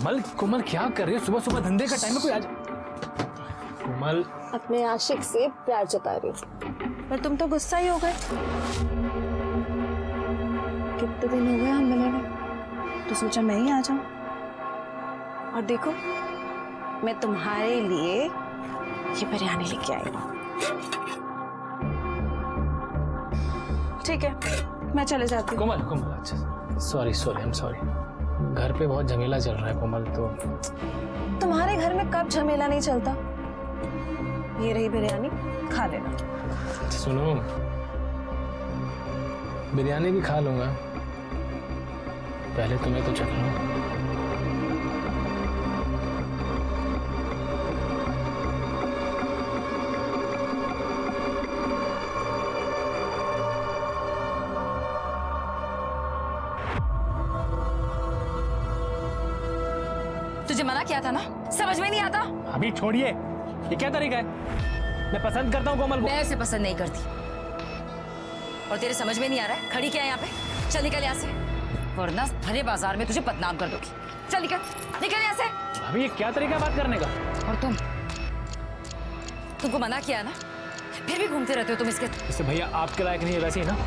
कोमल कोमल क्या कर रही हो? सुबह सुबह धंधे का टाइम है, कोई आज। कोमल अपने आशिक से प्यार जता रही हूँ, पर तुम तो गुस्सा ही हो गए। कितने दिन हो गए हम मिले हुए, तो सोचा मैं ही आ जाऊं। और देखो, मैं तुम्हारे लिए ये बिरयानी लेके आई हूँ। ठीक है, मैं चले जाती हूँ। कोमल कोमल अच्छा sorry sorry I am sorry. घर पे बहुत झमेला चल रहा है कोमल। तो तुम्हारे घर में कब झमेला नहीं चलता। ये रही बिरयानी, खा लेना। सुनो, बिरयानी भी खा लूंगा, पहले तुम्हें तो चख लो। तुझे मना किया था ना, समझ में नहीं आता। अभी छोड़िए, ये क्या तरीका है? मैं पसंद करता हूँ कोमल को। मैं उसे पसंद नहीं करती, और तेरे समझ में नहीं आ रहा है खड़ी क्या है यहाँ पे। चल निकल यहाँ से, वरना भरे बाजार में तुझे बदनाम कर दूंगी। चल निकल निकल यहाँ से। अभी ये क्या तरीका है बात करने का? और तुमको मना किया ना, फिर भी घूमते रहते हो तुम इसके। इससे भैया आपके लायक नहीं है, वैसे ही ना।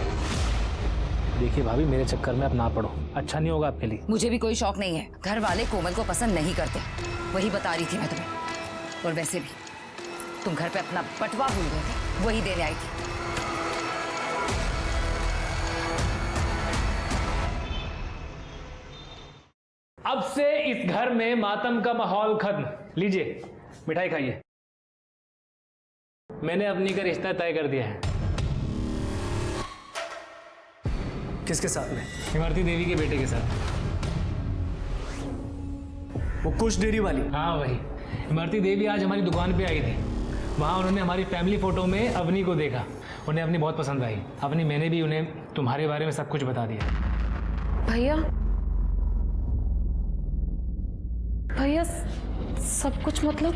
देखिए भाभी, मेरे चक्कर में आप ना पड़ो, अच्छा नहीं होगा आपके लिए। मुझे भी कोई शौक नहीं है, घर वाले कोमल को पसंद नहीं करते, वही बता रही थी मैं तुम्हें। और वैसे भी तुम घर पे अपना बटवा भूल गए थे, वही देने आई थी। अब से इस घर में मातम का माहौल खत्म। लीजिए मिठाई खाइए। मैंने अपनी का रिश्ता तय कर दिया है। किसके साथ में? इमरती देवी के बेटे के साथ। वो कुछ डेयरी वाली? हाँ वही। इमरती देवी आज हमारी दुकान पे आई थी। वहाँ उन्होंने हमारी फैमिली फोटो में अवनी को देखा, उन्हें अपनी बहुत पसंद आई। अपनी मैंने भी उन्हें तुम्हारे बारे में सब कुछ बता दिया। भैया भैया, सब कुछ मतलब?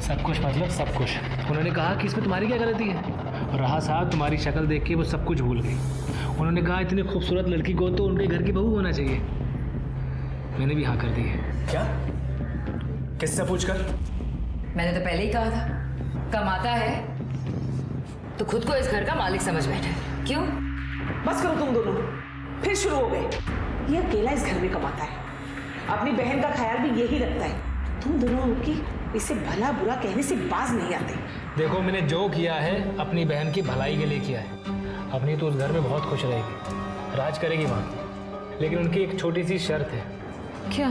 सब कुछ मतलब सब कुछ। उन्होंने कहा कि इसमें तुम्हारी क्या गलती है। और रहा साहब, तुम्हारी शक्ल देख के वो सब कुछ भूल गई। उन्होंने कहा इतनी खूबसूरत लड़की को तो उनके घर की बहू होना चाहिए। मैंने भी हाँ कर दी है। क्या? किससे पूछकर? मैंने तो पहले ही कहा था, कमाता है तो खुद को इस घर का मालिक समझ बैठा है। क्यों? बस करो तुम दोनों, फिर शुरू हो गए। ये अकेला इस घर में कमाता है, अपनी बहन का ख्याल भी यही रखता है। तुम दोनों की इसे भला बुरा कहने से बाज नहीं आते। देखो, मैंने जो किया है अपनी बहन की भलाई के लिए किया है। अपनी तो उस घर में बहुत खुश रहेगी, राज करेगी वहाँ। लेकिन उनकी एक छोटी सी शर्त है। क्या?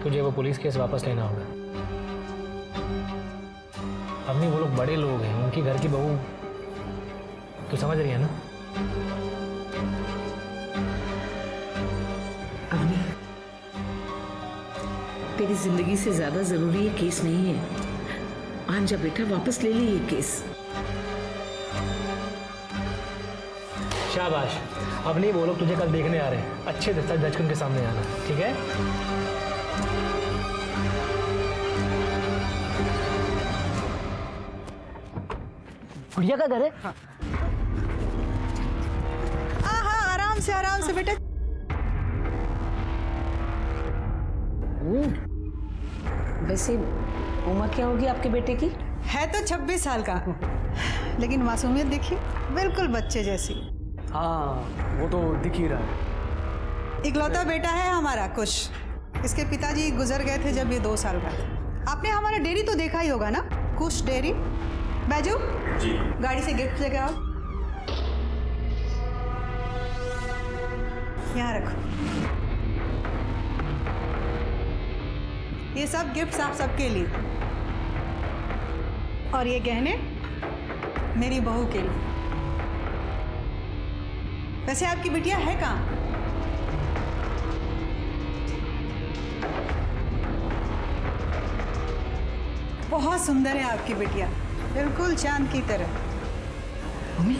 तुझे वो पुलिस केस वापस लेना होगा। अपनी वो लोग बड़े लोग हैं, उनकी घर की बहू तो समझ रही है ना। अवनी, तेरी जिंदगी से ज्यादा जरूरी ये केस नहीं है। मान जा बेटा, वापस ले ले ये केस। शाबाश। अब नहीं, वो लोग तुझे कल देखने आ रहे हैं। अच्छे से जज के सामने आना, ठीक है? गुड़िया का घर है? हाँ, आराम से बेटा। वैसे उम्र क्या होगी आपके बेटे की? है तो 26 साल का, लेकिन मासूमियत देखिए, बिल्कुल बच्चे जैसी। हाँ, वो तो दिख ही रहा है। इकलौता बेटा है हमारा कुश। इसके पिताजी गुजर गए थे जब ये 2 साल का था। आपने हमारा डेयरी तो देखा ही होगा ना, कुश डेयरी। बैजू जी, गाड़ी से गिफ्ट लेके आओ। यहाँ रखो, ये सब गिफ्ट्स आप सबके लिए, और ये गहने मेरी बहू के लिए। वैसे आपकी बिटिया है कहाँ? बहुत सुंदर है आपकी बिटिया, बिल्कुल चांद की तरह। मम्मी,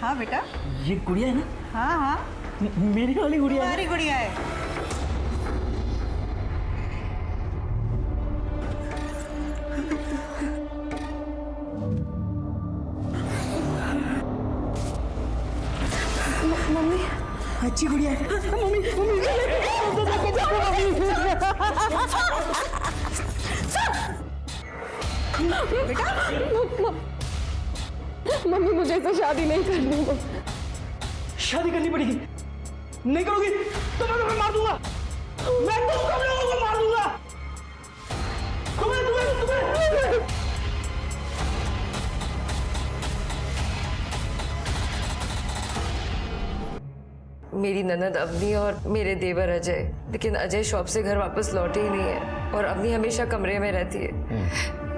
हाँ बेटा। ये गुड़िया है ना? हाँ हाँ, मेरी वाली गुड़िया है। तुम्हारी गुड़िया है। मम्मी, अच्छी गुड़िया है। मम्मी मम्मी मम्मी मुझे ऐसे शादी नहीं करनी। शादी करनी पड़ेगी। नहीं करोगी तो मैं तुम्हें मार दूंगा। मैं तुम सब लोगों को मार दूंगा। तुम्हें मेरी ननद अवनी और मेरे देवर अजय, लेकिन अजय शॉप से घर वापस लौटे ही नहीं है और अवनी हमेशा कमरे में रहती है।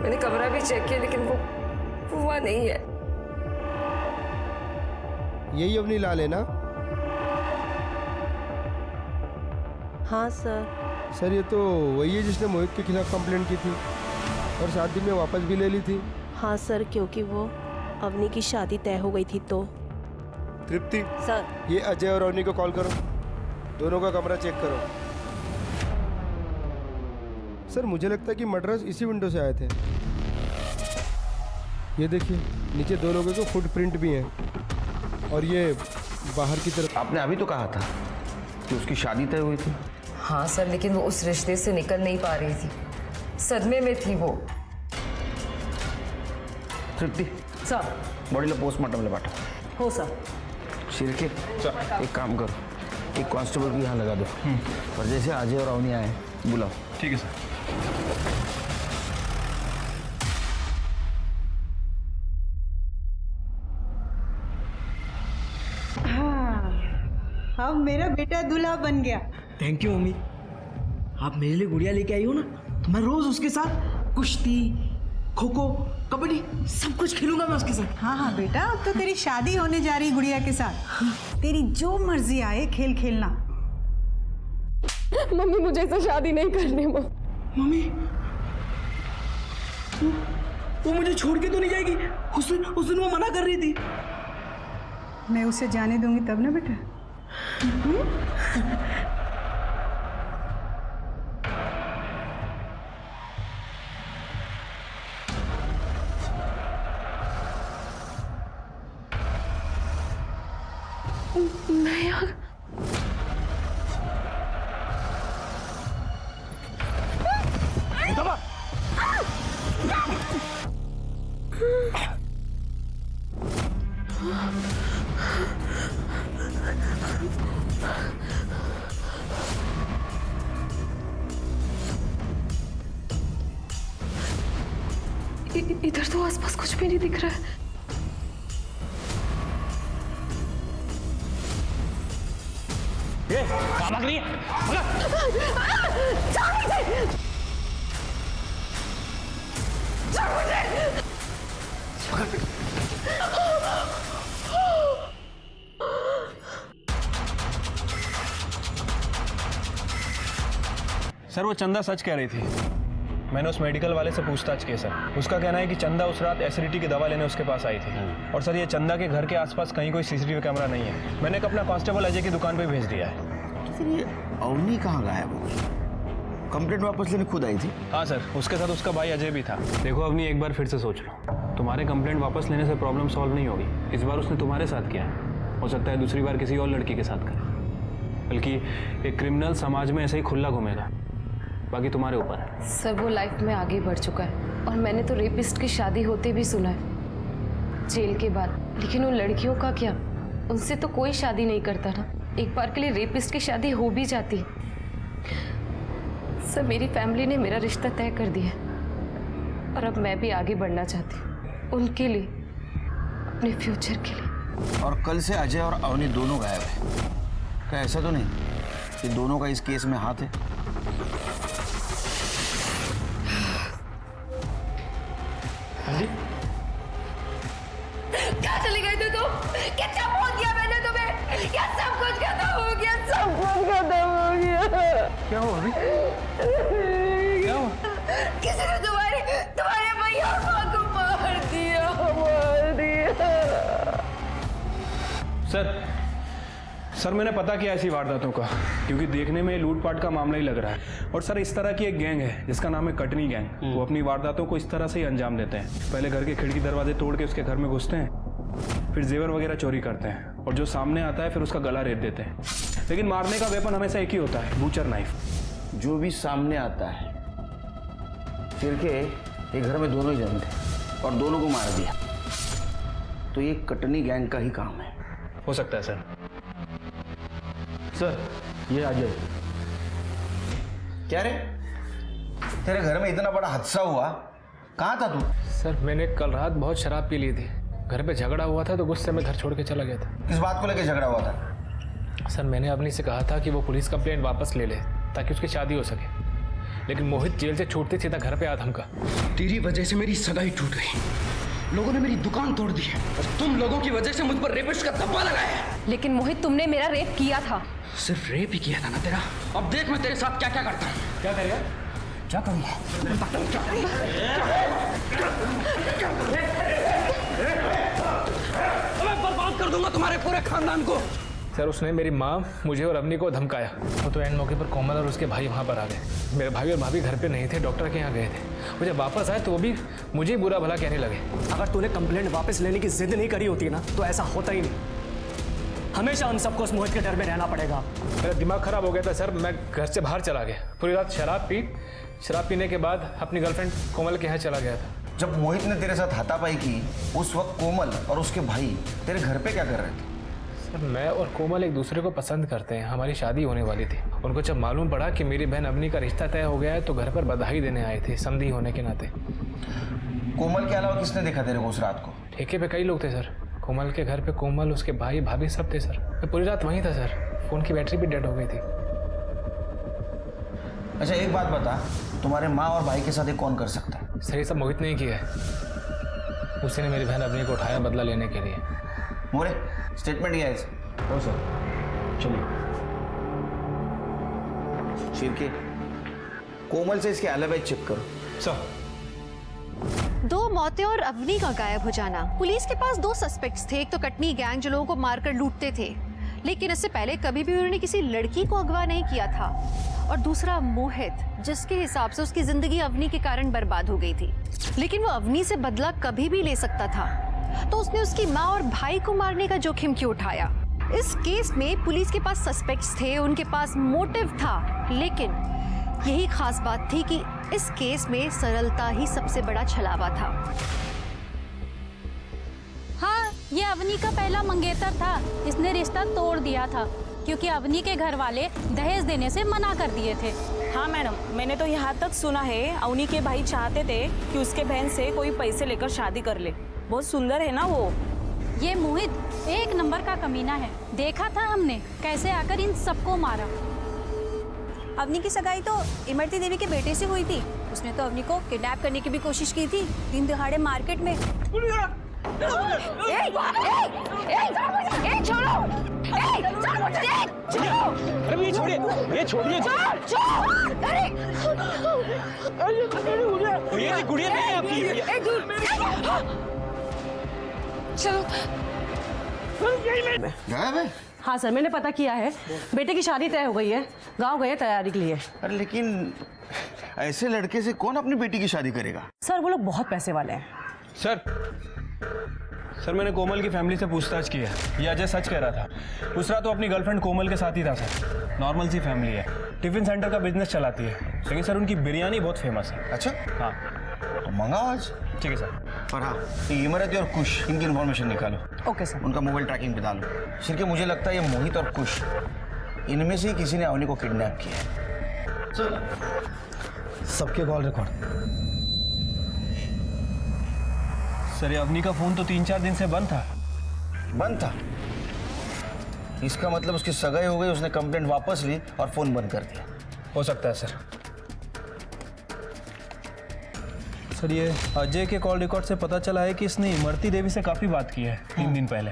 मैंने कमरा भी चेक किया लेकिन वो वहाँ नहीं है। यही अवनी लाल है ना? हाँ सर। सर ये तो वही है जिसने मोहित के खिलाफ कंप्लेंट की थी और 7 दिन में वापस भी ले ली थी। हाँ सर, क्योंकि वो अवनी की शादी तय हो गई थी तो। तृप्ति सर ये अजय और अवनी को कॉल करो, दोनों का कमरा चेक करो। सर मुझे लगता है कि मर्डरर्स इसी विंडो से आए थे। ये देखिए नीचे 2 लोगों के फुटप्रिंट भी हैं और ये बाहर की तरफ। आपने अभी तो कहा था कि उसकी शादी तय हुई थी। हाँ सर, लेकिन वो उस रिश्ते से निकल नहीं पा रही थी, सदमे में थी वो। तृप्ति सर। बॉडी लो पोस्टमार्टम ले बांटो। हो सर। शिरके एक काम करो, एक कांस्टेबल भी यहाँ लगा दो और जैसे अजय और अवनी आए बुलाओ। ठीक है सर। अब मेरा बेटा दूल्हा बन गया। Thank you mummy. आप मेरे लिए गुड़िया लेके आई हो ना, तो मैं रोज उसके साथ कुश्ती, खो खो, कबड्डी सब कुछ खेलूंगा मैं उसके साथ। हाँ हाँ बेटा, अब तो तेरी शादी होने जा रही गुड़िया के साथ। तेरी जो मर्जी आए खेल खेलना। मम्मी मुझे ऐसे शादी नहीं करनी। मम्मी वो मुझे छोड़ के तो नहीं जाएगी? उस दिन वो मना कर रही थी। मैं उसे जाने दूंगी तब ना बेटा। इधर तो आसपास कुछ भी नहीं दिख रहा है। ये कहाँ भाग रही है? सर वो चंदा सच कह रही थी। मैंने उस मेडिकल वाले से पूछताछ की सर। उसका कहना है कि चंदा उस रात एसिडिटी की दवा लेने उसके पास आई थी। और सर ये चंदा के घर के आसपास कहीं कोई सीसीटीवी कैमरा नहीं है। मैंने एक अपना कांस्टेबल अजय की दुकान पे भेज दिया है। तो फिर ये अवनी कहाँ गायब हो? कंप्लेंट वापस लेने खुद आई थी? हाँ सर, उसके साथ उसका भाई अजय भी था। देखो अवनी, एक बार फिर से सोच लो। तुम्हारे कंप्लेंट वापस लेने से प्रॉब्लम सॉल्व नहीं होगी। इस बार उसने तुम्हारे साथ किया है, हो सकता है दूसरी बार किसी और लड़की के साथ करे। बल्कि एक क्रिमिनल समाज में ऐसे ही खुला घूमेगा। बाकी तुम्हारे ऊपर है। सर वो लाइफ में आगे बढ़ चुका है और मैंने तो रेपिस्ट की शादी होते भी सुना है जेल के बाद। लेकिन उन लड़कियों का क्या, उनसे तो कोई शादी नहीं करता ना। एक बार के लिए रेपिस्ट की शादी हो भी जाती। सर मेरी फैमिली ने मेरा रिश्ता तय कर दिया और अब मैं भी आगे बढ़ना चाहती हूँ, उनके लिए, अपने फ्यूचर के लिए। और कल से अजय और अवनी दोनों गायब है। क्या ऐसा तो नहीं कि दोनों का इस केस में हाथ है? क्या चली गई थी तुम? कितना बोल दिया मैंने तुम्हें? क्या सब कुछ खत्म हो गया? सब कुछ खत्म हो गया। क्या हुआ अभी? क्या हुआ? किसी ने तुम्हारे भैया और माँ को मार दिया। सर मैंने पता किया ऐसी वारदातों का, क्योंकि देखने में लूटपाट का मामला ही लग रहा है। और सर इस तरह की एक गैंग है जिसका नाम है कटनी गैंग। वो अपनी वारदातों को इस तरह से ही अंजाम देते हैं। पहले घर के खिड़की दरवाजे तोड़ के उसके घर में घुसते हैं, फिर जेवर वगैरह चोरी करते हैं, और जो सामने आता है फिर उसका गला रेत देते हैं। लेकिन मारने का वेपन हमेशा एक ही होता है, बूचर नाइफ। जो भी सामने आता है, फिर के ये घर में दोनों ही जन थे और दोनों को मार दिया, तो ये कटनी गैंग का ही काम है। हो सकता है सर। सर, ये अजय। क्या रे, तेरे घर में इतना बड़ा हादसा हुआ, कहाँ था तू? सर मैंने कल रात बहुत शराब पी ली थी, घर पे झगड़ा हुआ था तो गुस्से में घर छोड़ के चला गया था। किस बात को लेकर झगड़ा हुआ था? सर मैंने अपनी से कहा था कि वो पुलिस कंप्लेंट वापस ले ले ताकि उसकी शादी हो सके, लेकिन मोहित जेल से छूटते सीधा घर पे आ धमका। तेरी वजह से मेरी सगाई टूट गई, लोगों ने मेरी दुकान तोड़ दी है, और तुम लोगों की वजह से मुझ पर रेपिस्ट का धब्बा लगाया है। लेकिन मोहित, तुमने मेरा रेप किया था। सिर्फ रेप ही किया था ना तेरा? अब देख मैं तेरे साथ क्या क्या करता हूँ। क्या करेगा? क्या करूँगा? मैं बर्बाद कर दूंगा तुम्हारे पूरे खानदान को। सर उसने मेरी माँ, मुझे और अवनी को धमकाया। वो तो एंड मौके पर कोमल और उसके भाई वहाँ पर आ गए। मेरे भाई और भाभी घर पे नहीं थे, डॉक्टर के यहाँ गए थे। वो जब वापस आए तो वो भी मुझे बुरा भला कहने लगे। अगर तूने कंप्लेंट वापस लेने की जिद नहीं करी होती ना तो ऐसा होता ही नहीं। हमेशा हम सबको उस मोहित के डर में रहना पड़ेगा। मेरा दिमाग खराब हो गया था सर, मैं घर से बाहर चला गया। पूरी रात शराब पीने के बाद अपनी गर्लफ्रेंड कोमल के यहाँ चला गया था। जब मोहित ने तेरे साथ हाथापाई की, उस वक्त कोमल और उसके भाई तेरे घर पे क्या कर रहे थे? सर मैं और कोमल एक दूसरे को पसंद करते हैं, हमारी शादी होने वाली थी। उनको जब मालूम पड़ा कि मेरी बहन अवनी का रिश्ता तय हो गया है तो घर पर बधाई देने आए थे, समधी होने के नाते। कोमल के अलावा किसने देखा तेरे को उस रात को? ठेके पे कई लोग थे सर। कोमल के घर पे कोमल, उसके भाई भाभी सब थे सर। मैं पूरी रात वहीं था सर, फ़ोन की बैटरी भी डेड हो गई थी। अच्छा एक बात बता, तुम्हारे माँ और भाई के साथ ये कौन कर सकता है? सर ये सब मोहित ने ही किया है, उसी ने मेरी बहन अवनी को उठाया बदला लेने के लिए। मोरे स्टेटमेंट दिया है। हो सर, चलिए। शिरके, कोमल से इसके एलिबी चेक करो। सर, 2 मौतें और अवनी का गायब हो जाना। पुलिस के पास 2 सस्पेक्ट्स थे, एक तो कटनी गैंग जो लोगों को मारकर लूटते थे, लेकिन इससे पहले कभी भी उन्होंने किसी लड़की को अगवा नहीं किया था, और दूसरा मोहित, जिसके हिसाब से उसकी जिंदगी अवनी के कारण बर्बाद हो गई थी। लेकिन वो अवनी से बदला कभी भी ले सकता था, तो उसने उसकी माँ और भाई को मारने का जोखिम क्यों उठाया? इस केस में पुलिस के पास सस्पेक्ट्स थे, उनके पास मोटिव था, लेकिन यही खास बात थी कि इस केस में सरलता ही सबसे बड़ा छलावा था। हाँ, ये अवनी का पहला मंगेतर था। इसने रिश्ता तोड़ दिया था क्योंकि अवनी के घर वाले दहेज देने से मना कर दिए थे। हाँ मैडम, मैंने तो यहाँ तक सुना है अवनी के भाई चाहते थे कि उसके बहन से कोई पैसे लेकर शादी कर ले। बहुत सुंदर है ना वो। ये मोहित एक नंबर का कमीना है, देखा था हमने कैसे आकर इन सबको मारा। अवनी की सगाई तो इमरती देवी के बेटे से हुई थी। उसने तो अवनी को किडनैप करने की भी कोशिश की थी, दिन दिहाड़े मार्केट में। चलो। हाँ सर, मैंने पता किया है, बेटे की शादी तय हो गई है, गांव गए तैयारी के लिए। अरे लेकिन ऐसे लड़के से कौन अपनी बेटी की शादी करेगा? सर वो लोग बहुत पैसे वाले हैं। सर मैंने कोमल की फैमिली से पूछताछ की है, ये अजय सच कह रहा था। उस रात तो अपनी गर्लफ्रेंड कोमल के साथ ही था सर। नॉर्मल सी फैमिली है, टिफिन सेंटर का बिजनेस चलाती है, लेकिन सर उनकी बिरयानी बहुत फेमस है। अच्छा हाँ, तो मंगाओ आज। ठीक है सर। और हाँ, ये इमरती और कुश, इनकी इन्फॉर्मेशन निकालो। Okay sir. उनका मोबाइल ट्रैकिंग पे डालो। सिर्फ मुझे लगता है ये मोहित और कुश, इनमें से ही किसी ने अवनी को किडनैप किया है। सबके कॉल रिकॉर्ड। सर ये अवनी का फोन तो 3-4 दिन से बंद था। बंद था? इसका मतलब उसकी सगाई हो गई, उसने कंप्लेंट वापस ली और फोन बंद कर दिया। हो सकता है सर। सर ये अजय के कॉल रिकॉर्ड से पता चला है कि इसने इमरती देवी से काफ़ी बात की है 3 दिन पहले।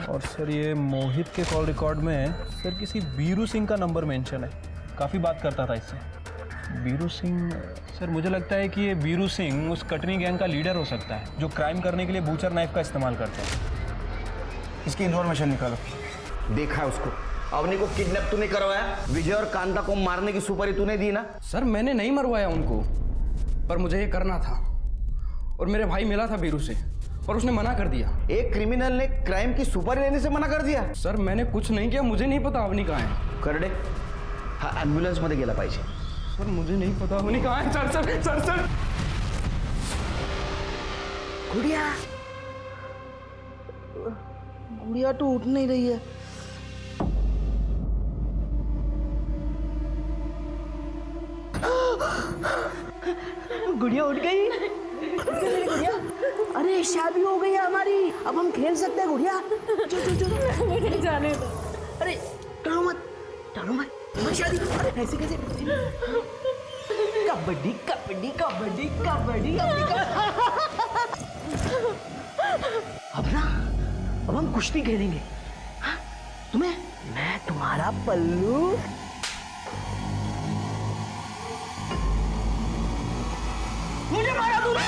और सर ये मोहित के कॉल रिकॉर्ड में सर किसी बीरू सिंह का नंबर मेंशन है, काफ़ी बात करता था इससे। बीरू सिंह, सर मुझे लगता है कि ये बीरू सिंह उस कटनी गैंग का लीडर हो सकता है जो क्राइम करने के लिए बूचर नाइफ का इस्तेमाल करते हैं। इसकी इन्फॉर्मेशन निकालो। देखा है उसको, अवनी को किडनैप तूने करवाया, विजय और कांता को मारने की सुपारी तूने दी ना? सर मैंने नहीं मरवाया उनको, पर मुझे ये करना था। और मेरे भाई मिला था बीरू से, और उसने मना कर दिया। एक क्रिमिनल ने क्राइम की सुपारी लेने से मना कर दिया? सर मैंने कुछ नहीं किया, मुझे नहीं पता अवनी कहाँ है। करडे हा ॲम्ब्युलन्स मध्ये गेला पाहिजे। सर मुझे नहीं पता अवनी कहाँ है। सर सर सर सर गुड़िया, गुड़िया तो उठ नहीं रही है। गुड़िया उठ गई। गुड़िया, अरे शादी हो गई है हमारी, अब हम खेल सकते हैं गुड़िया। मुझे जाने दो। अरे डरो मत, डरो मत, हमारी शादी। अरे ऐसे कैसे? कबड्डी कबड्डी कबड्डी कबड्डी। अब ना, अब हम कुश्ती खेलेंगे। हाँ? तुम्हें मैं तुम्हारा पल्लू। मुझे मारा तूने।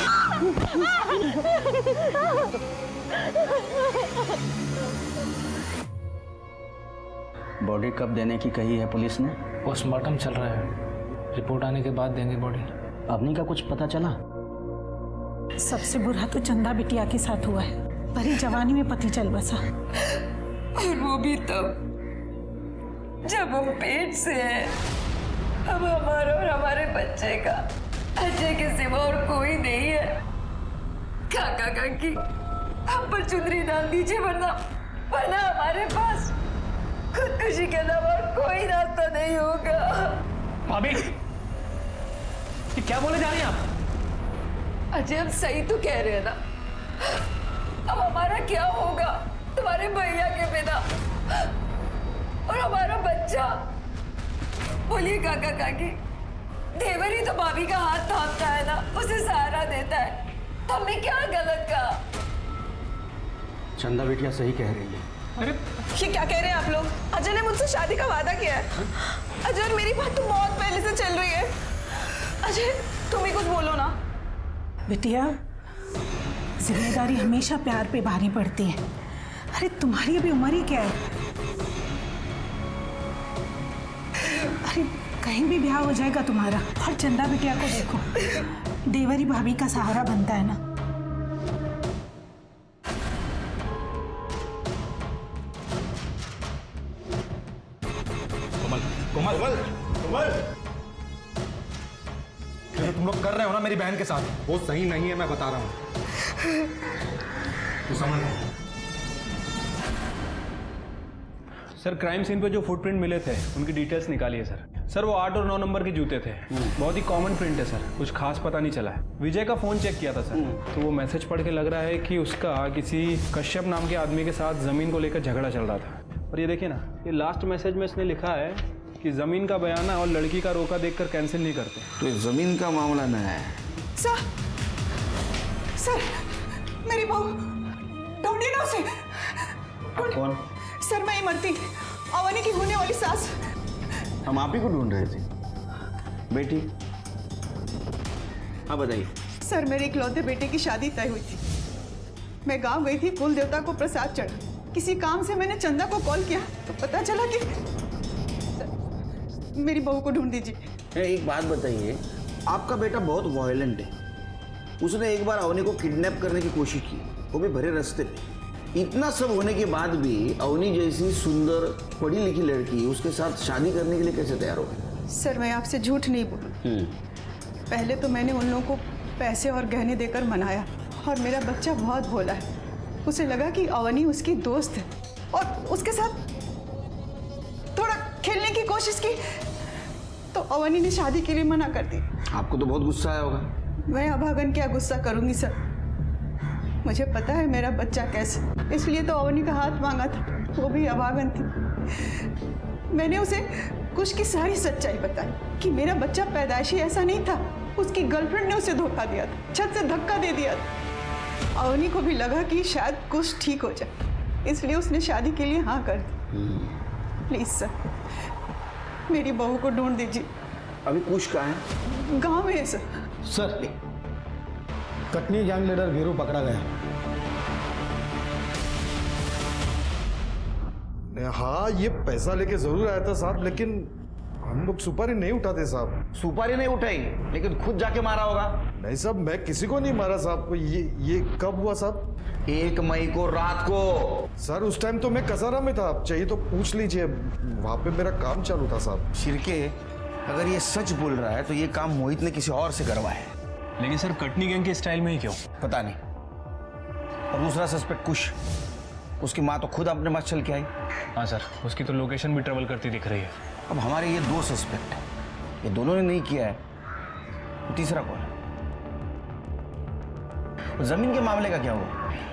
बॉडी कब देने की कही है पुलिस ने? पोस्टमार्टम चल रहा है, रिपोर्ट आने के बाद देंगे बॉडी। अवनी का कुछ पता चला? सबसे बुरा तो चंदा बिटिया के साथ हुआ है। भरी जवानी में पति चल बसा, और वो भी तब जब हम पेट से हैं। अब हमारा और हमारे बच्चे का अजय के सिवा और कोई नहीं है। काका काकी हम पर चुनरी डाल दीजिए, वरना हमारे पास खुदकुशी के अलावा और कोई रास्ता नहीं होगा। भाभी, ये क्या बोले जा रही हैं आप? अजय हम सही तो कह रहे हैं ना। अब हमारा क्या होगा तुम्हारे भैया के बिना, और हमारा बच्चा? बोलिए काका काकी, देवर ही तो भाभी का हाथ थामता है ना, उसे सहारा देता है। तो हमने क्या गलत कहा? चंदा बिटिया सही कह रही है। अरे ये क्या कह रहे हैं आप लोग? अजय ने मुझसे शादी का वादा किया है। अजय और मेरी बात तो बहुत पहले से चल रही है। अजय तुम ही कुछ बोलो ना। बिटिया, जिम्मेदारी हमेशा प्यार पे भारी पड़ती है। अरे तुम्हारी अभी उम्र ही क्या है? अरे कहीं भी ब्याह हो जाएगा तुम्हारा। और चंदा बिटिया को देखो, देवरी भाभी का सहारा बनता है ना। कोमल, कोमल, कोमल, जो तुम लोग कर रहे हो ना मेरी बहन के साथ, वो सही नहीं है, मैं बता रहा हूँ। तू समझ। सर क्राइम सीन पे जो फुटप्रिंट मिले थे उनकी डिटेल्स निकालिए सर। सर वो 8 और 9 नंबर के जूते थे। बहुत ही कॉमन प्रिंट है सर, कुछ खास पता नहीं चला है। विजय का फोन चेक किया था सर, तो वो मैसेज पढ़ के लग रहा है कि उसका किसी कश्यप नाम के आदमी के साथ जमीन को लेकर झगड़ा चल रहा था। और ये देखिए ना, ये लास्ट मैसेज में इसने लिखा है कि जमीन का बयाना और लड़की का रोका देखकर कैंसिल नहीं करते। तो ये जमीन का मामला न है। सर, सर मेरी बहू ढूंढी ना उसे। कौन? सर मैं ही मरती, अवनी की होने वाली सास। हम आप ही को ढूंढ रहे थे बेटी। हाँ बताइए। सर मेरे इकलौते बेटे की शादी तय हुई थी। मैं गांव गई थी, कुल देवता को प्रसाद चढ़ा। किसी काम से मैंने चंदा को कॉल किया तो पता चला कि मेरी बहू को ढूंढ दीजिए। एक बात बताइए, आपका बेटा बहुत वायलेंट है। उसने एक बार अवनी को किडनैप करने की कोशिश की, वो भी भरे रास्ते पे। इतना सब होने के बाद भी अवनी जैसी सुंदर पढ़ी लिखी लड़की उसके साथ शादी करने के लिए कैसे तैयार हो गई? सर मैं आपसे झूठ नहीं बोलूं। पहले तो मैंने उन लोगों को पैसे और गहने देकर मनाया, और मेरा बच्चा बहुत भोला है। उसे लगा कि अवनी उसकी दोस्त है और उसके साथ थोड़ा खेलने की कोशिश की, तो अवनी ने शादी के लिए मना कर दी। आपको तो बहुत गुस्सा आया होगा। मैं अभागन क्या गुस्सा करूंगी सर, मुझे पता है मेरा बच्चा कैसे, इसलिए तो अवनी का हाथ मांगा था, वो भी अभागन थी। मैंने उसे कुछ की सारी सच्चाई बताई कि मेरा बच्चा पैदाइशी ऐसा नहीं था, उसकी गर्लफ्रेंड ने उसे धोखा दिया था, छत से धक्का दे दिया था। अवनी को भी लगा कि शायद कुछ ठीक हो जाए, इसलिए उसने शादी के लिए हाँ कर दी। प्लीज सर मेरी बहू को ढूंढ दीजिए। अभी कुछ कहाँ है? गाँव में है sir. Sir Katni gang leader Veeru पकड़ा गया। हाँ ये पैसा लेके जरूर आया था साहब, लेकिन हम लोग सुपारी नहीं उठाते साहब। सुपारी नहीं उठाई लेकिन खुद जाके मारा होगा। नहीं साहब, मैं किसी को नहीं मारा साहब। ये कब हुआ साहब? 1 मई को रात को। सर उस टाइम तो मैं कसारा में था, चाहिए तो पूछ लीजिए, वहां पे मेरा काम चालू था साहब। शिर्के, अगर ये सच बोल रहा है तो ये काम मोहित ने किसी और से करवाया है। लेकिन सर कटनी गैंग के स्टाइल में ही क्यों? पता नहीं। और दूसरा सस्पेक्ट कुश, उसकी माँ तो खुद अपने पास चल के आई। हाँ सर, उसकी तो लोकेशन भी ट्रेवल करती दिख रही है। अब हमारे ये 2 सस्पेक्ट हैं, ये दोनों ने नहीं किया है, तो तीसरा कौन है? जमीन के मामले का क्या हुआ?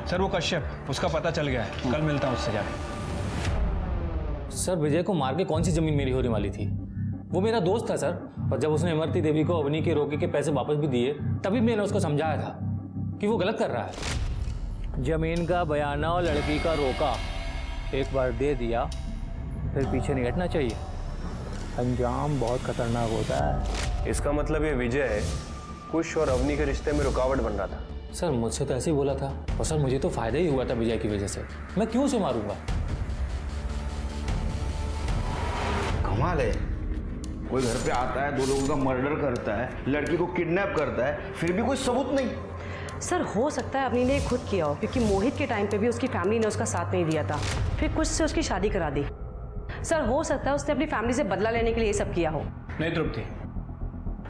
सर वो कश्यप, उसका पता चल गया है, कल मिलता हूँ उससे जाके। सर विजय को मार के कौन सी जमीन मेरी होने वाली थी? वो मेरा दोस्त था सर, और जब उसने इमरती देवी को अवनी के रोके के पैसे वापस भी दिए तभी मैंने उसको समझाया था कि वो गलत कर रहा है। जमीन का बयाना और लड़की का रोका एक बार दे दिया फिर पीछे नहीं हटना चाहिए, अंजाम बहुत खतरनाक होता है। इसका मतलब ये विजय कुश और अवनी के रिश्ते में रुकावट बन रहा था। सर मुझसे तो ऐसे ही बोला था, और सर मुझे तो फायदा ही हुआ था विजय की वजह से, मैं क्यों उसे मारूंगा? कमाल है, कोई घर पे आता है, 2 लोगों का मर्डर करता है, लड़की को किडनैप करता है, फिर भी कोई सबूत नहीं। सर हो सकता है अवनी ने खुद किया हो, क्योंकि मोहित के टाइम पे भी उसकी फैमिली ने उसका साथ नहीं दिया था, फिर कुछ से उसकी शादी करा दी। सर हो सकता है उसने अपनी फैमिली से बदला लेने के लिए ये सब किया हो। नहीं तृप्ति,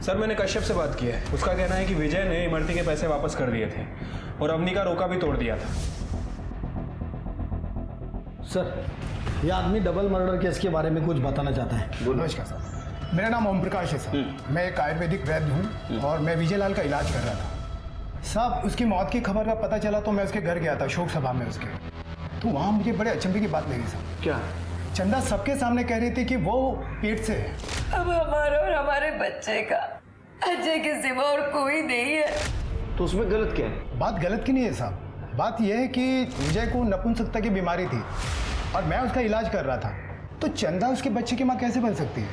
सर मैंने कश्यप से बात की है, उसका कहना है कि विजय ने इमरती के पैसे वापस कर दिए थे और अवनी का रोका भी तोड़ दिया था। सर ये आदमी डबल मर्डर केस के बारे में कुछ बताना चाहता है। नमस्कार सर, मेरा नाम ओम प्रकाश है सर। मैं एक आयुर्वेदिक वैद्य हूँ और मैं विजय लाल का इलाज कर रहा था साहब। उसकी मौत की खबर का पता चला तो मैं उसके घर गया था, शोक सभा में उसके, तो वहाँ मुझे बड़े अचंभे की बात लगी सर। क्या? चंदा सबके सामने कह रही थी कि वो पेट से है। अब हमारा और हमारे बच्चे का अजय के सिवा और कोई नहीं है। तो उसमें गलत क्या है? बात गलत की नहीं है साहब, बात यह है कि विजय को नपुंसकता की बीमारी थी और मैं उसका इलाज कर रहा था, तो चंदा उसके बच्चे की माँ कैसे बन सकती है?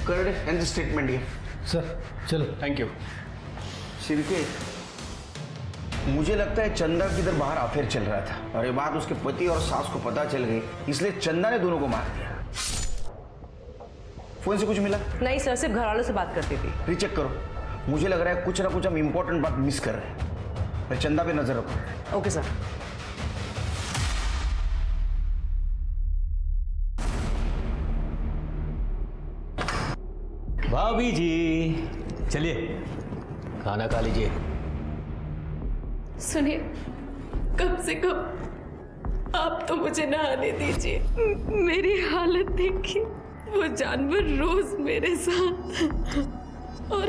कर एंड स्टेटमेंट ये सर। चलो थैंक यू। शिर्के, मुझे लगता है चंदा किधर बाहर अफेयर चल रहा था और ये बात उसके पति और सास को पता चल गई, इसलिए चंदा ने दोनों को मार दिया। फोन से कुछ मिला? नहीं सर, सिर्फ घर वालों से बात करती थी। रीचेक करो, मुझे लग रहा है कुछ ना कुछ हम इंपॉर्टेंट बात मिस कर रहे हैं। पर चंदा पे नजर रखो। Okay sir. भाभी जी चलिए खाना खा लीजिए। सुनिए, कम से कम आप तो मुझे नहाने दीजिए। मेरी हालत देखिए, वो जानवर रोज मेरे साथ और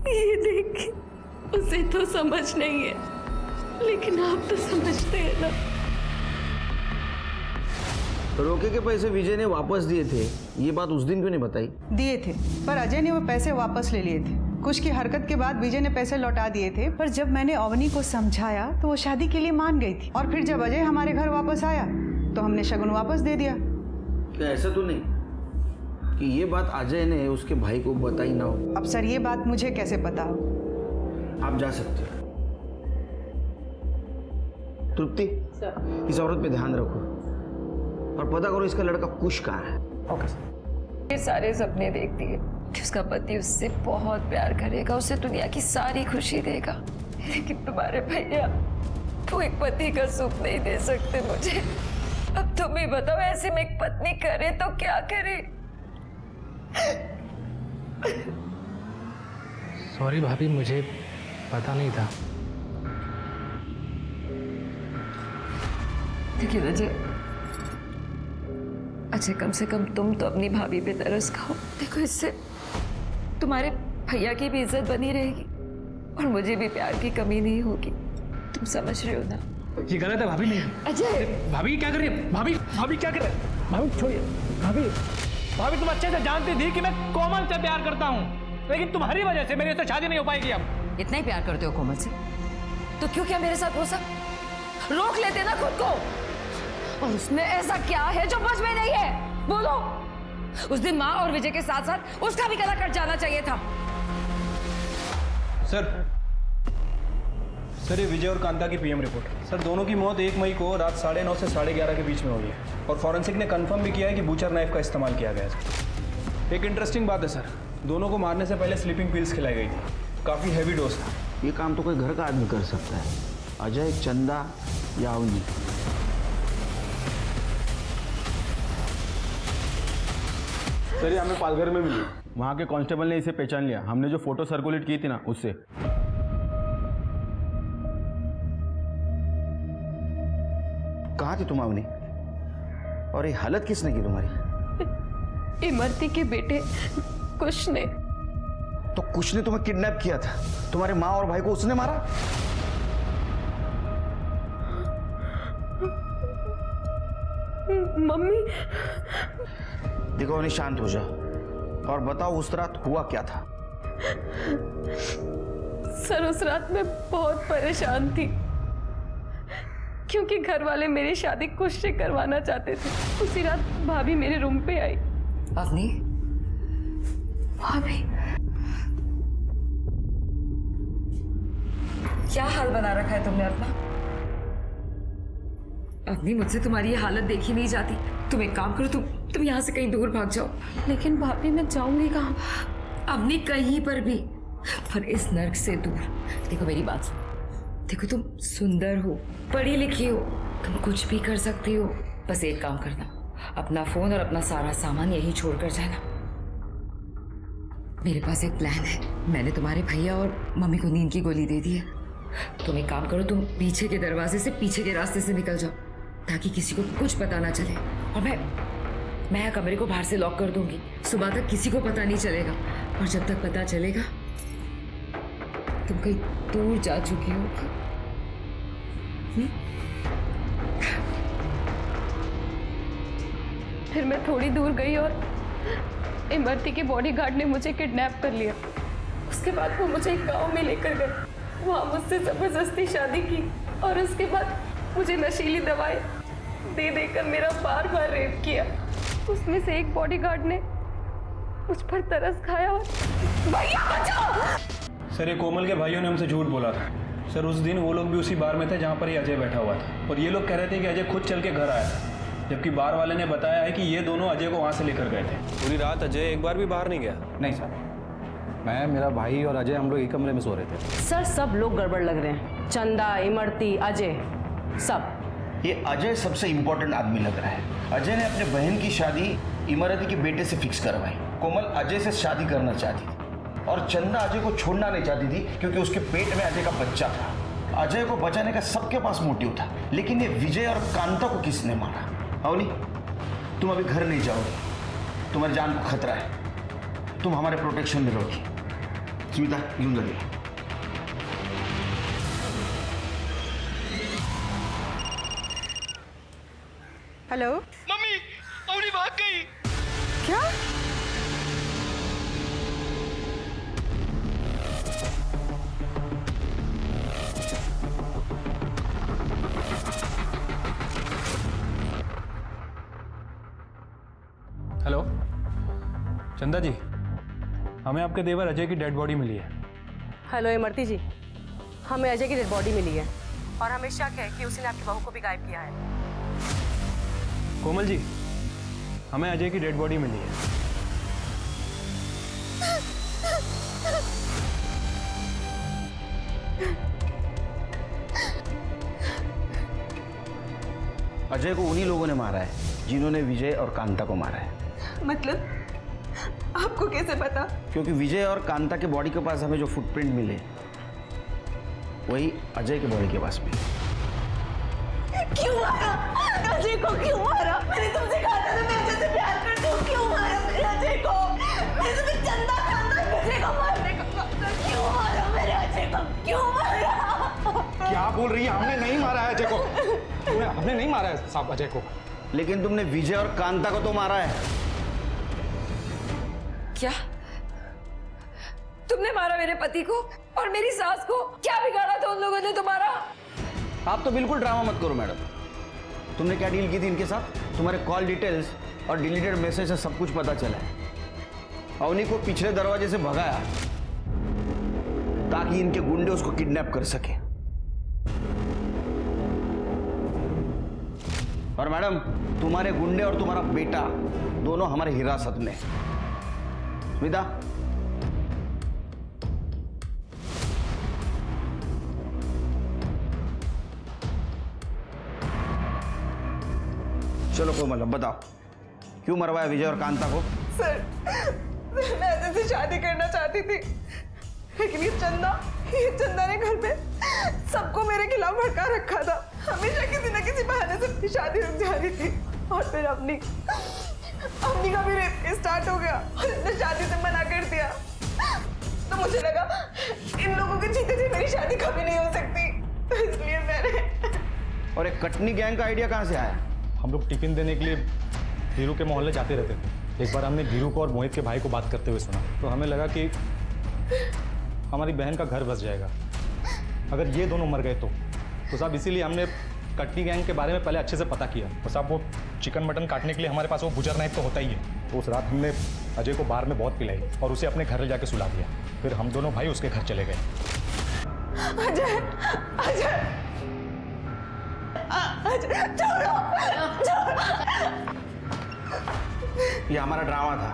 ये देखिए, उसे तो समझ नहीं है लेकिन आप तो समझते हैं ना। रोके के पैसे विजय ने वापस दिए थे, ये बात उस दिन क्यों नहीं बताई? दिए थे, पर अजय ने वो पैसे वापस ले लिए थे। कुछ की हरकत के बाद विजय ने पैसे लौटा दिए थे, पर जब मैंने अवनी को समझाया तो वो शादी के लिए मान गई थी। और फिर जब अजय हमारे घर वापस आया तो हमने शगुन वापस दे दिया। क्या ऐसा तो नहीं कि ये बात अजय ने उसके भाई को बताई ना हो? अब सर ये बात मुझे कैसे पता हो? आप जा सकते हो। तृप्ति, इस औरत पे ध्यान रखो और पता करो इसका लड़का कुश कहाँ है। Okay sir. ये सारे सपने देखती है कि उसका पति उससे बहुत प्यार करेगा, उसे दुनिया की सारी खुशी देगा, लेकिन तुम्हारे भैया तो एक पति का सुख नहीं दे सकते मुझे। अब तुम ही बताओ, ऐसे में एक पत्नी करे तो क्या करे? सॉरी भाभी, मुझे पता नहीं था। देखिए अजय, कम से कम तुम तो अपनी भाभी पे तरस खाओ। देखो, इससे तुम्हारे भैया की भी इज्जत बनी रहेगी और मुझे भी प्यार की कमी नहीं होगी। तुम समझ रहे हो ना? ये गलत है भाभी। नहीं अजय, भाभी क्या कर रही है? भाभी क्या कर रही है? भाभी छोड़िए। भाभी तुम अच्छे से जानती थी कि मैं कोमल से प्यार करता हूँ, लेकिन तुम्हारी वजह से मेरी उससे शादी नहीं हो पाएगी। अब इतना ही प्यार करते हो कोमल से तो क्यों क्या मेरे साथ वो सब रोक लेते ना खुद को? और उसमें ऐसा क्या है जो मुझ में नहीं है? बोलो। उस दिन माँ और विजय के साथ साथ उसका भी गला कट जाना चाहिए था। सर ये विजय और कांता की पीएम रिपोर्ट। सर दोनों की मौत 1 मई को रात 9:30 से 11:30 के बीच में हुई है और फॉरेंसिक ने कंफर्म भी किया है कि बूचर नाइफ का इस्तेमाल किया गया है। एक इंटरेस्टिंग बात है सर, दोनों को मारने से पहले स्लीपिंग पिल्स खिलाई गई थी, काफ़ी हैवी डोज था। ये काम तो कोई घर का आदमी कर सकता है, अजय, चंदा या अवनी। सर ये हमें पालघर में मिली, वहाँ के कांस्टेबल ने इसे पहचान लिया। हमने जो फोटो सर्कुलेट की थी ना उससे। कहाँ थी तुम अवनी? और ये हालत किसने की तुम्हारी? इमरती के बेटे कुछ ने। तो कुछ ने तुम्हें किडनैप किया था, तुम्हारे माँ और भाई को उसने मारा? मम्मी। देखो अवनी, शांत हो जाओ और बताओ उस रात हुआ क्या था? सर उस रात मैं बहुत परेशान थी क्योंकि घर वाले मेरी शादी कुछ से करवाना चाहते थे। उसी रात भाभी मेरे रूम पे आई। अवनी, भाभी क्या हाल बना रखा है तुमने अपना? अवनी, मुझसे तुम्हारी ये हालत देखी नहीं जाती। तुम एक काम करो, तुम यहाँ से कहीं दूर भाग जाओ। लेकिन भाभी मैं जाऊंगी कहाँ? अवनी, कहीं पर भी, पर इस नर्क से दूर। देखो मेरी बात सुनो, देखो तुम सुंदर हो, पढ़ी लिखी हो, तुम कुछ भी कर सकती हो। बस एक काम करना, अपना फोन और अपना सारा सामान यहीं छोड़कर जाना। मेरे पास एक प्लान है। मैंने तुम्हारे भैया और मम्मी को नींद की गोली दे दी है। तुम एक काम करो, तुम पीछे के दरवाजे से, पीछे के रास्ते से निकल जाओ ताकि किसी को कुछ पता ना चले। और मैं कमरे को बाहर से लॉक कर दूंगी। सुबह तक किसी को पता नहीं चलेगा, और जब तक पता चलेगा तुम कहीं दूर जा चुकी होगी। फिर मैं थोड़ी दूर गई और इमरती के बॉडीगार्ड ने मुझे किडनैप कर लिया। उसके बाद वो मुझे एक गांव में लेकर गए, वहाँ मुझसे जबरदस्ती शादी की और उसके बाद मुझे नशीली दवाएं दे देकर मेरा बार बार रेप किया। उसमें से एक बॉडीगार्ड ने मुझ पर तरस खाया और भैया बचाओ! सर ये कोमल के भाइयों ने हमसे झूठ बोला था। सर उस दिन वो लोग भी उसी बार में थे जहाँ पर ये अजय बैठा हुआ था, और ये लोग कह रहे थे कि अजय खुद चल के घर आया था, जबकि बार वाले ने बताया है कि ये दोनों अजय को वहाँ से लेकर गए थे। पूरी रात अजय एक बार भी बाहर नहीं गया। नहीं सर, मैं, मेरा भाई और अजय हम लोग एक कमरे में सो रहे थे। सर सब लोग गड़बड़ लग रहे हैं, चंदा, इमरती, अजय, सब। ये अजय सबसे इंपॉर्टेंट आदमी लग रहा है। अजय ने अपने बहन की शादी इमरती के बेटे से फिक्स करवाई। कोमल अजय से शादी करना चाहती थी और चंदा अजय को छोड़ना नहीं चाहती थी क्योंकि उसके पेट में अजय का बच्चा था। अजय को बचाने का सबके पास मोटिव था, लेकिन ये विजय और कांता को किसने मारा? अवनी, तुम अभी घर नहीं जाओगे, तुम्हारी जान को खतरा है, तुम हमारे प्रोटेक्शन में रहोगी। स्मिता, घेऊन जाइए। हेलो मम्मी, अवनी भाग गई। क्या? हेलो चंदा जी, हमें आपके देवर अजय की डेड बॉडी मिली है। हेलो इमरती जी, हमें अजय की डेड बॉडी मिली है और हमें शक है कि उसने आपकी बहू को भी गायब किया है। कोमल जी, हमें अजय की डेड बॉडी मिली है। अजय को उन्हीं लोगों ने मारा है जिन्होंने विजय और कांता को मारा है। मतलब आपको कैसे पता? क्योंकि विजय और कांता के बॉडी के पास हमें जो फुटप्रिंट मिले वही अजय के बॉडी के पास मिले। क्यों मारा? अजय को क्यों मारा? मैंने तुमसे कहा था ना मैं अजय से प्यार करती हूँ। क्यों मारा मेरे अजय को? मैं तुम्हें चंदा खानदान अजय को मारने का कहता। क्यों मारा मेरे अजय को? क्यों मारा? क्या बोल रही है? हमने नहीं मारा है अजय को। हमने नहीं मारा है साहब अजय को। लेकिन तुमने विजय और कांता को तो मारा है। क्या तुमने मारा मेरे पति को और मेरी सास को? क्या बिगाड़ा था उन लोगों ने तुम्हारा? आप तो बिल्कुल ड्रामा मत करो मैडम। तुमने क्या डील की थी इनके साथ? तुम्हारे कॉल डिटेल्स और डिलीटेड मैसेज से सब कुछ पता चला है। अवनी को पिछले दरवाजे से भगाया ताकि इनके गुंडे उसको किडनैप कर सके। और मैडम, तुम्हारे गुंडे और तुम्हारा बेटा दोनों हमारे हिरासत में। स्मिता, चलो कोमल, अब बताओ क्यों मरवाया विजय और कांता को? सर, मैं अजय से शादी करना चाहती थी, लेकिन ये चंदा ने घर पे सबको मेरे खिलाफ भड़का रखा था। हमेशा किसी न किसी बहाने से अपनी शादी रुक जा रही थी। और फिर अपनी का भी रेप स्टार्ट हो गया और इसने शादी से मना कर दिया। तो मुझे लगा इन लोगों के जीते जी मेरी शादी कभी नहीं हो सकती, तो इसलिए मैंने। और एक कटनी गैंग का आइडिया कहाँ से आया? हम लोग टिफिन देने के लिए धीरू के मोहल्ले जाते रहते थे। एक बार हमने धीरू को और मोहित के भाई को बात करते हुए सुना, तो हमें लगा कि हमारी बहन का घर बस जाएगा अगर ये दोनों मर गए तो साहब इसीलिए हमने कटनी गैंग के बारे में पहले अच्छे से पता किया। तो साहब वो चिकन मटन काटने के लिए हमारे पास वो गुजर नाइफ तो होता ही है। तो उस रात हमने अजय को बार में बहुत पिलाई और उसे अपने घर ले जाके सुला दिया। फिर हम दोनों भाई उसके घर चले गए। अजय, अजय, अजय, छोड़ो, ये हमारा ड्रामा था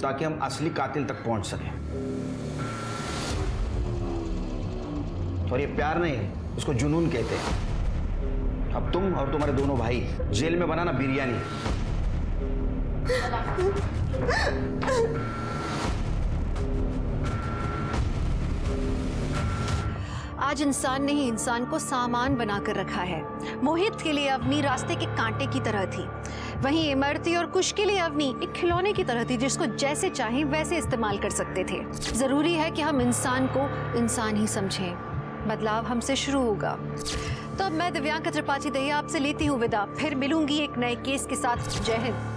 ताकि हम असली कातिल तक पहुंच सके। और ये प्यार नहीं, इसको जुनून कहते हैं। अब तुम और तुम्हारे दोनों भाई जेल में बनाना बिरयानी। आज इंसान ने ही इंसान को सामान बनाकर रखा है। मोहित के लिए अवनी रास्ते के कांटे की तरह थी, वहीं इमरती और कुश के लिए अवनी एक खिलौने की तरह थी जिसको जैसे चाहें वैसे इस्तेमाल कर सकते थे। जरूरी है कि हम इंसान को इंसान ही समझें। बदलाव हमसे शुरू होगा। तो अब मैं दिव्यांका त्रिपाठी दहिया आपसे लेती हूँ विदा। फिर मिलूंगी एक नए केस के साथ। जय हिंद।